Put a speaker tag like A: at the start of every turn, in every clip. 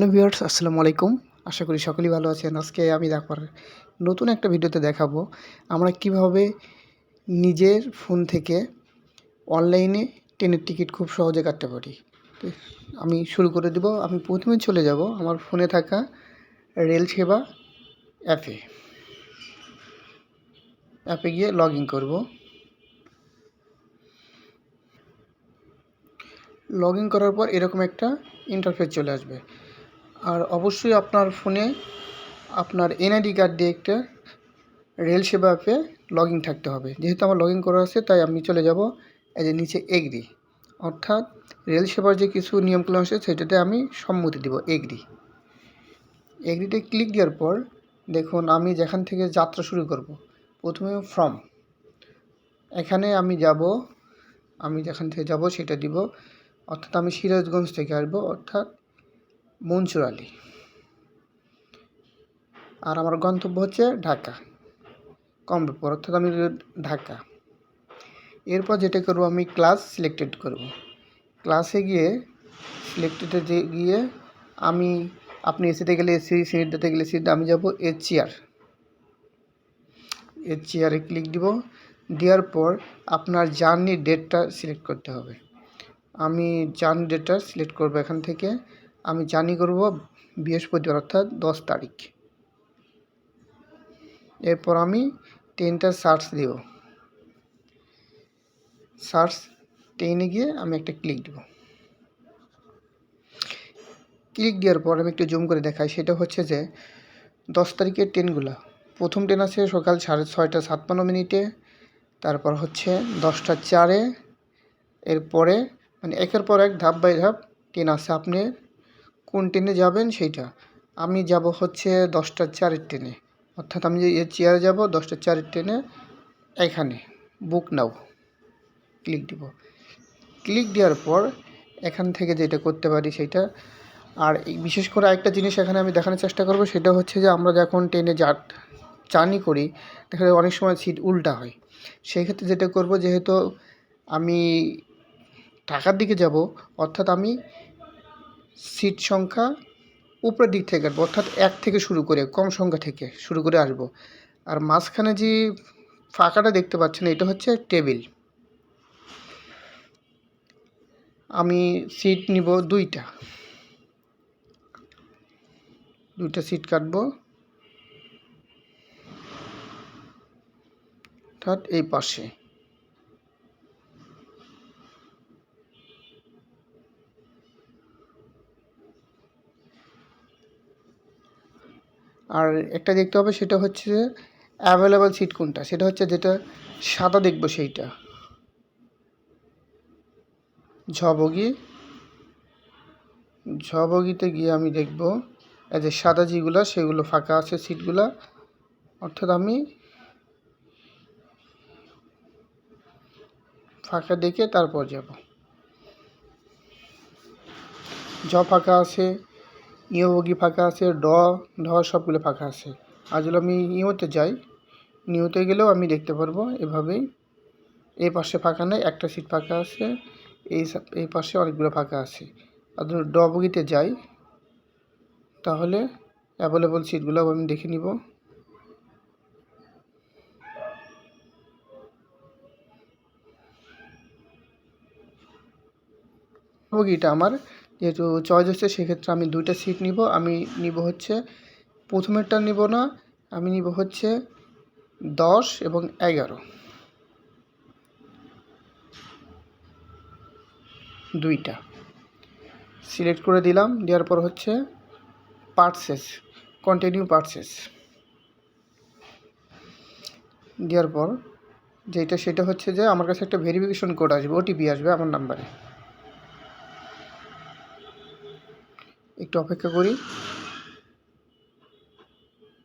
A: Hello viewers, আসসালামু আলাইকুম। আশা করি সকলেই ভালো আছেন। আজকে আমি নতুন একটা ভিডিওতে দেখাবো আমরা কিভাবে নিজের ফোন থেকে অনলাইনে ট্রেনের টিকিট খুব সহজে কাটতে পারি। তো আমি শুরু করে দেব। আমি প্রথমে চলে যাব আমার ফোনে থাকা রেল সেবা অ্যাপে। গিয়ে লগ ইন করব। লগ ইন করার পর এরকম একটা ইন্টারফেস চলে আসবে। আর অবশ্যই আপনার ফোনে আপনার এনআইডি কার্ড দিয়ে একটা রেল সেবা অ্যাপে লগ ইন থাকতে হবে। যেহেতু আমার লগ ইন করা আছে তাই আমি চলে যাব এই যে নিচে এগ্রি, অর্থাৎ রেল সেবার যে কিছু নিয়মকানুন আছে সেটাতে আমি সম্মতি দিব, এগ্রিতে ক্লিক দেওয়ার পর দেখুন আমি যেখান থেকে যাত্রা শুরু করব, প্রথমে ফ্রম, এখানে আমি যেখান থেকে যাব সেটা দিব, অর্থাৎ আমি সিরাজগঞ্জ থেকে আসবো, অর্থাৎ মনসুর আলী। আর আমার গন্তব্য হচ্ছে ঢাকা কমলাপুর, অর্থাৎ আমি ঢাকা। এরপর যেটা করব আমি ক্লাস সিলেক্টেড করব। ক্লাসে গিয়ে সিলেক্টেডে গিয়ে আপনি এসিতে গেলে এসি, সিটটাতে গেলে সিট, আমি যাব চেয়ারে ক্লিক দিব। দেওয়ার পর আপনার জার্নি ডেটটা সিলেক্ট করতে হবে। আমি জার্নি ডেটটা সিলেক্ট করব। এখান থেকে আমি জার্নি করব বৃহস্পতিবার, অর্থাৎ 10 তারিখ। এরপর আমি ট্রেনটা সার্চ দিব। সার্চ ট্রেনে গিয়ে আমি একটা ক্লিক দেব। ক্লিক দেওয়ার পর আমি একটু জুম করে দেখাই। সেটা হচ্ছে যে 10 তারিখের ট্রেনগুলো, প্রথম ট্রেন আছে সকাল 6:56, তারপর হচ্ছে 10:04, এরপরে মানে একের পর এক ধাপ বাই ধাপ ট্রেন আছে। আপনি কোন ট্রেনে যাবেন সেইটা। আমি যাব হচ্ছে 10:04 ট্রেনে, অর্থাৎ আমি যে চেয়ারে যাব 10:04 ট্রেনে। এখানে বুক নাও ক্লিক দিব। ক্লিক দেওয়ার পর এখান থেকে যেটা করতে পারি সেইটা। আর বিশেষ করে আরেকটা জিনিস এখানে আমি দেখানোর চেষ্টা করব, সেটা হচ্ছে যে আমরা যখন ট্রেনে জার্নি করি দেখা যায় অনেক সময় সিট উল্টা হয়। সেই ক্ষেত্রে যেটা করব, যেহেতু আমি ঢাকার দিকে যাব, অর্থাৎ আমি সিট সংখ্যা উপরের দিক থেকে আসবো, অর্থাৎ 1 থেকে শুরু করে কম সংখ্যা থেকে শুরু করে আসবো। আর মাঝখানে যে ফাঁকাটা দেখতে পাচ্ছেন এটা হচ্ছে টেবিল। আমি সিট নিব দুইটা সিট কাটবো, অর্থাৎ এই পাশে। আর একটা দেখতে হবে, সেটা হচ্ছে অ্যাভেলেবল সিট কোনটা, সেটা হচ্ছে যেটা সাদা দেখব সেইটা। ঝবগিতে গিয়ে আমি দেখব এই যে সাদা যেগুলো সেগুলো ফাঁকা আছে সিটগুলো, অর্থাৎ আমি ফাঁকা দেখে তারপর যাব। ফাঁকা আছে, বগি ফাঁকা আছে, ঢ সবগুলো ফাঁকা আছে। আর যদি আমি ইওতে যাই, নিউতে গেলেও আমি দেখতে পারবো এভাবেই। এই পাশে ফাঁকা নেই, একটা সিট ফাঁকা আছে, এই পাশে অনেকগুলো ফাঁকা আছে। আর যদি বগিতে যাই তাহলে অ্যাভেলেবল সিটগুলো আমি দেখে নিব। বগিটা আমার যেহেতু চয়েস হচ্ছে, সেক্ষেত্রে আমি দুইটা সিট নিব। আমি নিব হচ্ছে প্রথমেরটা নিব না, আমি নিব হচ্ছে 10 এবং 11, দুইটা সিলেক্ট করে দিলাম। দেওয়ার পর হচ্ছে কন্টিনিউ পারচেস দেওয়ার পর সেটা হচ্ছে যে আমার কাছে একটা ভেরিফিকেশন কোড আসবে, ওটিপি আসবে আমার নাম্বারে। একটু অপেক্ষা করি।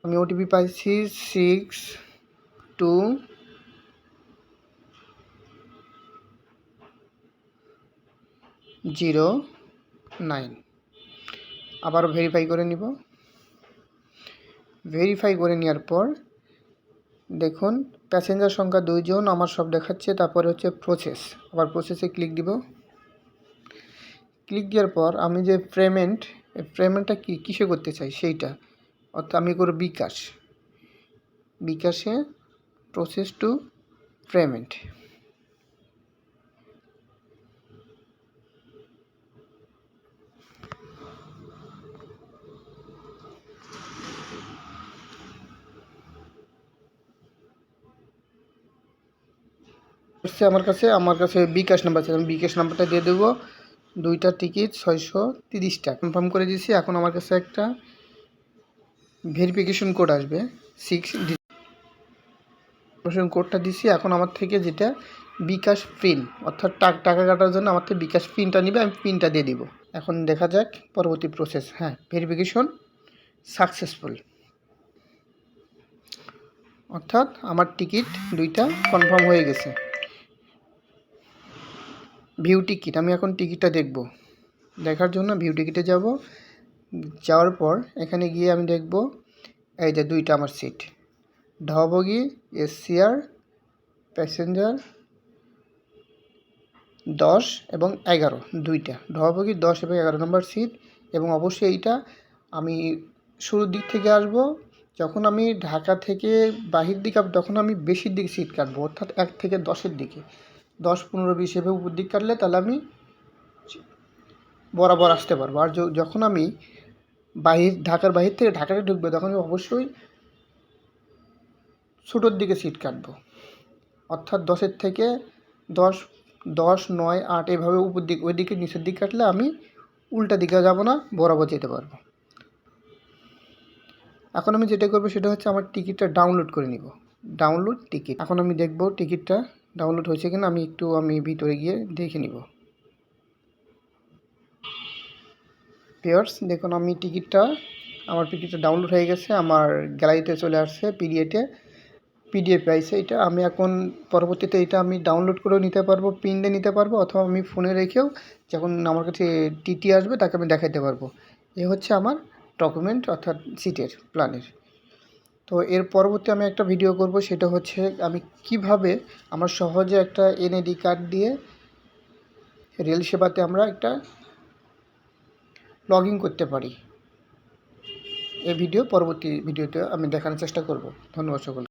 A: আমি ওটিপি পাইছি 6209। আবারও ভেরিফাই করে নিব। ভেরিফাই করে নেওয়ার পর দেখুন প্যাসেঞ্জার সংখ্যা 2 জন আমার সব দেখাচ্ছে। তারপরে হচ্ছে প্রসেস, আবার প্রসেসে ক্লিক দিব। ক্লিক দেওয়ার পর আমি যে পেমেন্টটা কিসে করতে চাই সেইটা, অর্থাৎ আমি করব বিকাশে প্রসেস টু পেমেন্ট। আমার কাছে বিকাশ নাম্বার আছে, আমি বিকাশ নাম্বারটা দিয়ে দেবো। 2টা টিকিট 630 টাকা কনফার্ম করে দিয়েছি। এখন আমার কাছে একটা ভেরিফিকেশন কোড আসবে 6 ডিজিট কোডটা দিছি। এখন আমার থেকে যেটা বিকাশ পিন, অর্থাৎ টাকা কাটার জন্য আমার থেকে বিকাশ পিনটা নিবে, আমি পিনটা দিয়ে দিব। এখন দেখা যাক পরবর্তী প্রসেস। হ্যাঁ, ভেরিফিকেশন সাকসেসফুল, অর্থাৎ আমার টিকিট 2টা কনফার্ম হয়ে গেছে। ভিউ টিকিট, আমি এখন টিকিটটা দেখব। দেখার জন্য ভিউ টিকিটে যাব। যাওয়ার পর এখানে গিয়ে আমি দেখব এই যে 2টা আমার সিট, ঢাবগি এসসিআর প্যাসেঞ্জার 10 এবং 11, 2টা ঢাবগি 10 এবং 11 নম্বর সিট। এবং অবশ্যই এইটা আমি শুরুর দিক থেকে আসব। যখন আমি ঢাকা থেকে বাহির দিকে তখন আমি বেশির দিকে সিট কাটবো, অর্থাৎ 1 থেকে 10-এর দিকে, 10, 15, 20 এভাবে উপর দিক কাটলে তাহলে আমি বরাবর আসতে পারবো। আর যখন আমি ঢাকার বাহির থেকে ঢাকাতে ঢুকবো তখন আমি অবশ্যই ছোটোর দিকে সিট কাটবো, অর্থাৎ 10-এর থেকে 10, 10, 9, 8 এভাবে উপর দিক ওই দিকে নিচের দিক কাটলে আমি উল্টা দিকে যাব না, বরাবর যেতে পারবো। এখন আমি যেটা করবো সেটা হচ্ছে আমার টিকিটটা ডাউনলোড করে নিব। ডাউনলোড টিকিট, এখন আমি দেখব টিকিটটা ডাউনলোড হয়েছে কিনা। আমি ভিতরে গিয়ে দেখে নিব। ভিউয়ার্স দেখুন, আমার টিকিটটা ডাউনলোড হয়ে গেছে, আমার গ্যালারিতে চলে আসছে, পিডিএফ আইছে। এটা আমি এখন পরবর্তীতে এটা আমি ডাউনলোড করেও নিতে পারবো, প্রিন্টে নিতে পারবো, অথবা আমি ফোনে রেখেও যখন আমার কাছে টিটি আসবে তাকে আমি দেখাতে পারবো। এ হচ্ছে আমার ডকুমেন্ট, অর্থাৎ সিটের প্ল্যানের। তো এর পরবর্তী আমি একটা ভিডিও করব, সেটা হচ্ছে আমি কিভাবে আমার সহজে একটা এনআইডি কার্ড দিয়ে রেল সেবাতে আমরা একটা লগ ইন করতে পারি। এই পরবর্তী ভিডিওতে আমি দেখানোর চেষ্টা করব। ধন্যবাদ সকলকে।